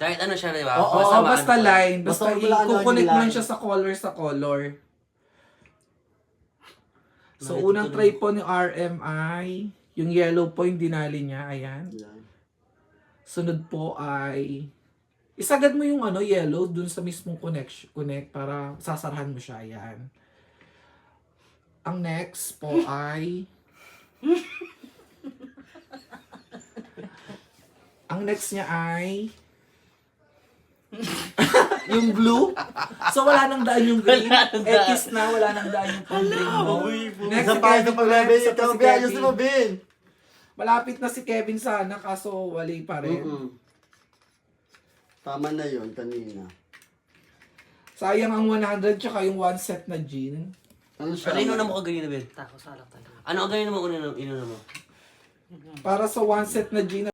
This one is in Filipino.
Kahit ano siya, di ba? Oo, basta line. Basta Basta wala ka i-connect mo line. lang siya sa color. So, Nakita unang ko try po ni RMI, yung yellow po yung dinali niya, ayan. Yan. Sunod po ay, isagad mo yung yellow dun sa mismong connect para sasarahan mo siya, ayan. Ang next po ay, ang next niya ay, yung blue. So, wala nang daan yung green. X na, wala nang daan yung pang-green mo. Next, Isa si pa, Kevin. isa pa, Bebe. Next, Ikaw, si Be, ayos Kevin. mo, Ben. Malapit na si Kevin sana, kaso wali pa rin. Tama na yun, kanina. Sayang ang 100 tsaka yung one set na jean. Ano siya? Ano inuna mo kaganina, Ben? Tako salak talaga. Ano kaganina mo inuna mo? Para sa one set na jean